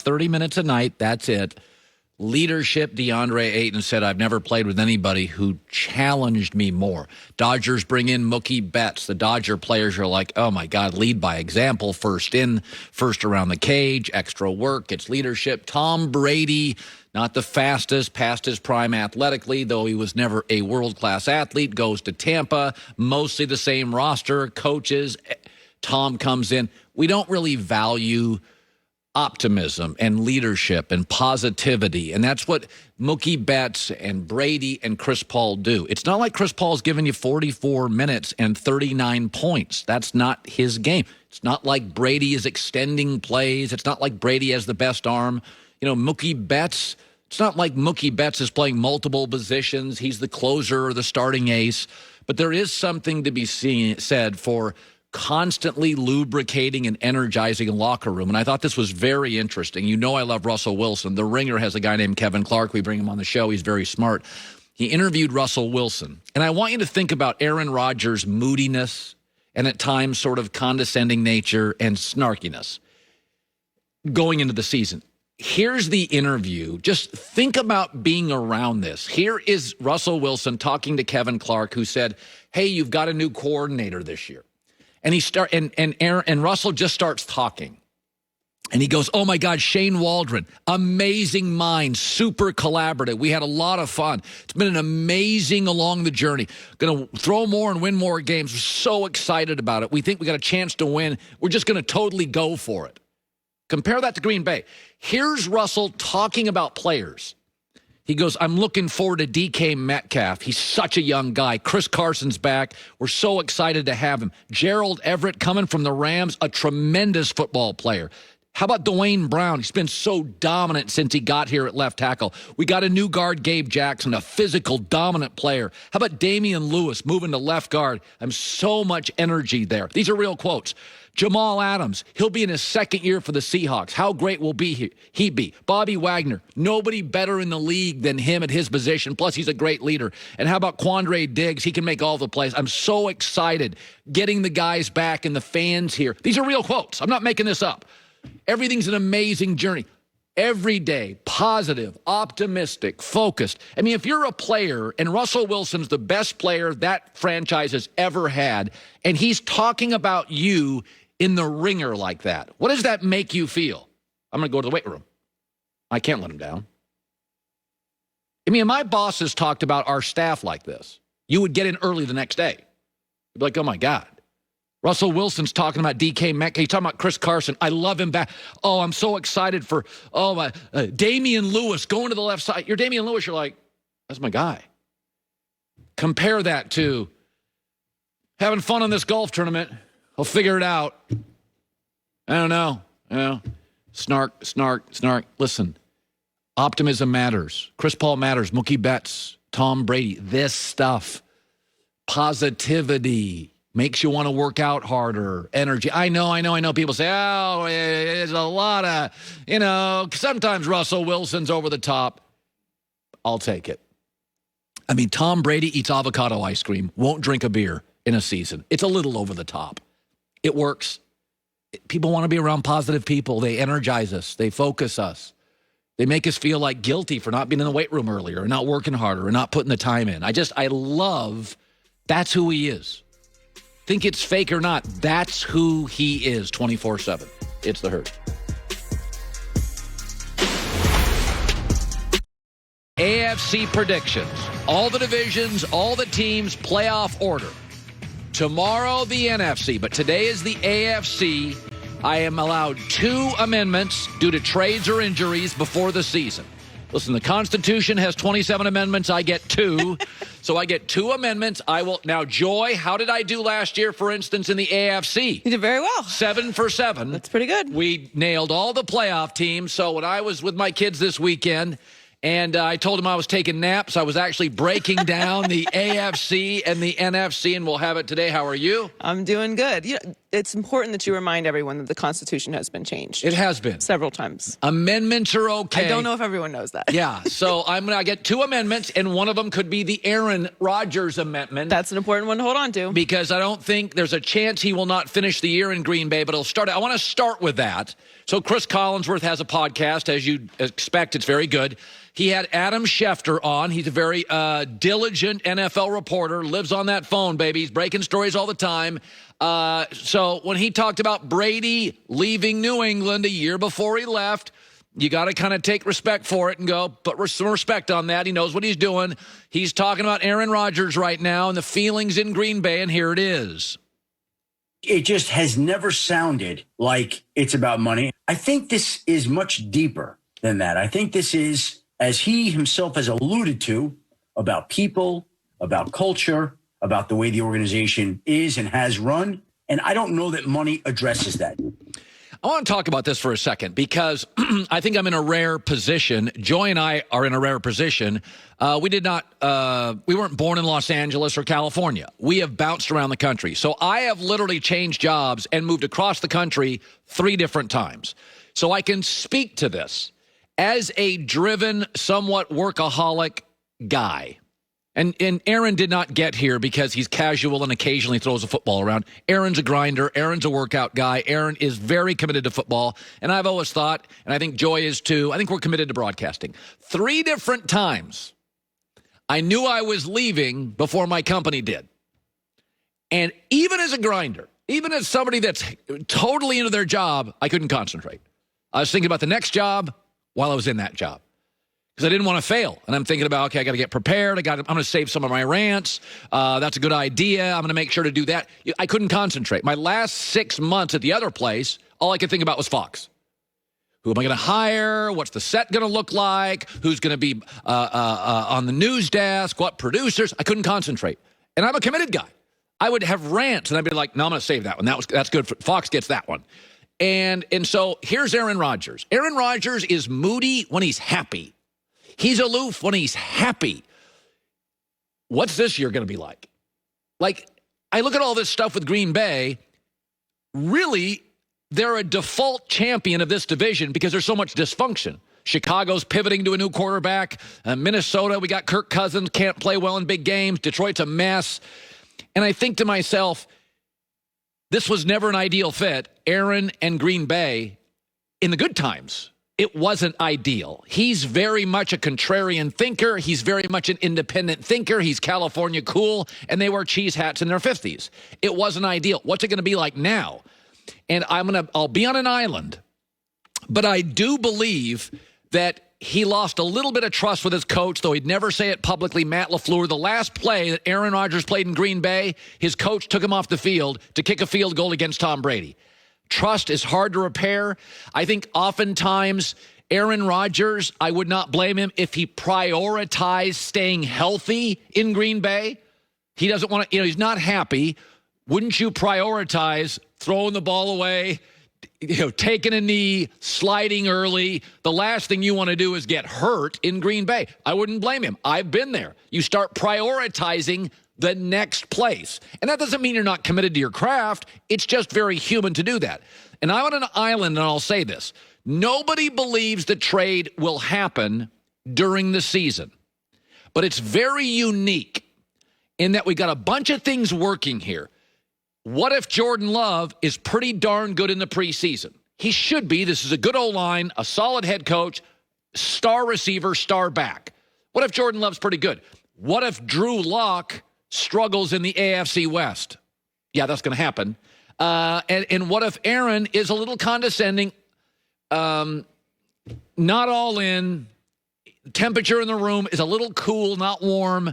30 minutes a night, that's it. Leadership, DeAndre Ayton said, I've never played with anybody who challenged me more. Dodgers bring in Mookie Betts. The Dodger players are like, oh, my God, lead by example. First in, first around the cage, extra work. It's leadership. Tom Brady, not the fastest, past his prime athletically, though he was never a world-class athlete, goes to Tampa. Mostly the same roster, coaches. Tom comes in. We don't really value optimism and leadership and positivity. And that's what Mookie Betts and Brady and Chris Paul do. It's not like Chris Paul's giving you 44 minutes and 39 points. That's not his game. It's not like Brady is extending plays. It's not like Brady has the best arm. You know, Mookie Betts, it's not like Mookie Betts is playing multiple positions. He's the closer or the starting ace. But there is something to be said for constantly lubricating and energizing a locker room. And I thought this was very interesting. You know I love Russell Wilson. The Ringer has a guy named Kevin Clark. We bring him on the show. He's very smart. He interviewed Russell Wilson. And I want you to think about Aaron Rodgers' moodiness and at times sort of condescending nature and snarkiness going into the season. Here's the interview. Just think about being around this. Here is Russell Wilson talking to Kevin Clark, who said, hey, you've got a new coordinator this year. And Russell just starts talking. And he goes, oh, my God, Shane Waldron, amazing mind, super collaborative. We had a lot of fun. It's been an amazing along the journey. Going to throw more and win more games. We're so excited about it. We think we got a chance to win. We're just going to totally go for it. Compare that to Green Bay. Here's Russell talking about players. He goes, I'm looking forward to DK Metcalf. He's such a young guy. Chris Carson's back. We're so excited to have him. Gerald Everett coming from the Rams, a tremendous football player. How about Dwayne Brown? He's been so dominant since he got here at left tackle. We got a new guard, Gabe Jackson, a physical, dominant player. How about Damian Lewis moving to left guard? I'm so much energy there. These are real quotes. Jamal Adams, he'll be in his second year for the Seahawks. How great will he be? Bobby Wagner, nobody better in the league than him at his position. Plus, he's a great leader. And how about Quandre Diggs? He can make all the plays. I'm so excited getting the guys back and the fans here. These are real quotes. I'm not making this up. Everything's an amazing journey. Every day, positive, optimistic, focused. I mean, if you're a player, and Russell Wilson's the best player that franchise has ever had, and he's talking about you in the Ringer like that, what does that make you feel? I'm going to go to the weight room. I can't let him down. I mean, my bosses talked about our staff like this. You would get in early the next day. You'd be like, oh, my God. Russell Wilson's talking about DK Metcalf. He's talking about Chris Carson. I love him back. Oh, I'm so excited for, Damian Lewis going to the left side. You're Damian Lewis. You're like, that's my guy. Compare that to having fun on this golf tournament. I'll figure it out. I don't know. Snark. Listen, optimism matters. Chris Paul matters. Mookie Betts, Tom Brady. This stuff, positivity, makes you want to work out harder, energy. I know. People say, oh, there's a lot of, sometimes Russell Wilson's over the top. I'll take it. I mean, Tom Brady eats avocado ice cream, won't drink a beer in a season. It's a little over the top. It works. People want to be around positive people. They energize us. They focus us. They make us feel like guilty for not being in the weight room earlier, or not working harder, or not putting the time in. I love, that's who he is. Think it's fake or not, that's who he is 24/7. It's the Herd. AFC predictions. All the divisions, all the teams, playoff order. Tomorrow, the NFC, but today is the AFC. I am allowed 2 amendments due to trades or injuries before the season. Listen, the Constitution has 27 amendments. I get 2. So I get 2 amendments. I will. Now, Joy, how did I do last year, for instance, in the AFC? You did very well. 7 for 7. That's pretty good. We nailed all the playoff teams. So when I was with my kids this weekend, and I told them I was taking naps, I was actually breaking down the AFC and the NFC, and we'll have it today. How are you? I'm doing good. It's important that you remind everyone that the Constitution has been changed. It has been. Several times. Amendments are okay. I don't know if everyone knows that. Yeah, so I'm going to get 2 amendments, and one of them could be the Aaron Rodgers amendment. That's an important one to hold on to. Because I don't think there's a chance he will not finish the year in Green Bay, but he'll start. I want to start with that. So Chris Collinsworth has a podcast, as you'd expect. It's very good. He had Adam Schefter on. He's a very diligent NFL reporter, lives on that phone, baby. He's breaking stories all the time. So when he talked about Brady leaving New England a year before he left, you got to kind of take respect for it and go, put some respect on that. He knows what he's doing. He's talking about Aaron Rodgers right now and the feelings in Green Bay, and here it is. It just has never sounded like it's about money. I think this is much deeper than that. I think this is, as he himself has alluded to, about people, about culture, about the way the organization is and has run. And I don't know that money addresses that. I want to talk about this for a second because I think I'm in a rare position. Joy and I are in a rare position. We weren't born in Los Angeles or California. We have bounced around the country. So I have literally changed jobs and moved across the country 3 different times. So I can speak to this as a driven, somewhat workaholic guy. And Aaron did not get here because he's casual and occasionally throws a football around. Aaron's a grinder. Aaron's a workout guy. Aaron is very committed to football. And I've always thought, and I think Joy is too, I think we're committed to broadcasting. 3 different times I knew I was leaving before my company did. And even as a grinder, even as somebody that's totally into their job, I couldn't concentrate. I was thinking about the next job while I was in that job. Because I didn't want to fail. And I'm thinking about, okay, I got to get prepared. I'm going to save some of my rants. That's a good idea. I'm going to make sure to do that. I couldn't concentrate. My last 6 months at the other place, all I could think about was Fox. Who am I going to hire? What's the set going to look like? Who's going to be on the news desk? What producers? I couldn't concentrate. And I'm a committed guy. I would have rants, and I'd be like, no, I'm going to save that one. That's good. Fox gets that one. And so here's Aaron Rodgers. Aaron Rodgers is moody when he's happy. He's aloof when he's happy. What's this year going to be like? Like, I look at all this stuff with Green Bay. Really, they're a default champion of this division because there's so much dysfunction. Chicago's pivoting to a new quarterback. Minnesota, we got Kirk Cousins, can't play well in big games. Detroit's a mess. And I think to myself, this was never an ideal fit. Aaron and Green Bay in the good times. It wasn't ideal. He's very much a contrarian thinker. He's very much an independent thinker. He's California cool, and they wear cheese hats in their 50s. It wasn't ideal. What's it going to be like now? And I'll be on an island, but I do believe that he lost a little bit of trust with his coach, though he'd never say it publicly. Matt LaFleur, the last play that Aaron Rodgers played in Green Bay, his coach took him off the field to kick a field goal against Tom Brady. Trust is hard to repair. I think oftentimes Aaron Rodgers, I would not blame him if he prioritized staying healthy in Green Bay. He doesn't want to, he's not happy. Wouldn't you prioritize throwing the ball away, taking a knee, sliding early? The last thing you want to do is get hurt in Green Bay. I wouldn't blame him. I've been there. You start prioritizing the next place. And that doesn't mean you're not committed to your craft. It's just very human to do that. And I'm on an island, and I'll say this. Nobody believes the trade will happen during the season. But it's very unique in that we got a bunch of things working here. What if Jordan Love is pretty darn good in the preseason? He should be. This is a good O-line, a solid head coach, star receiver, star back. What if Jordan Love's pretty good? What if Drew Lock struggles in the AFC West? Yeah, that's going to happen. And what if Aaron is a little condescending, not all in, temperature in the room is a little cool, not warm,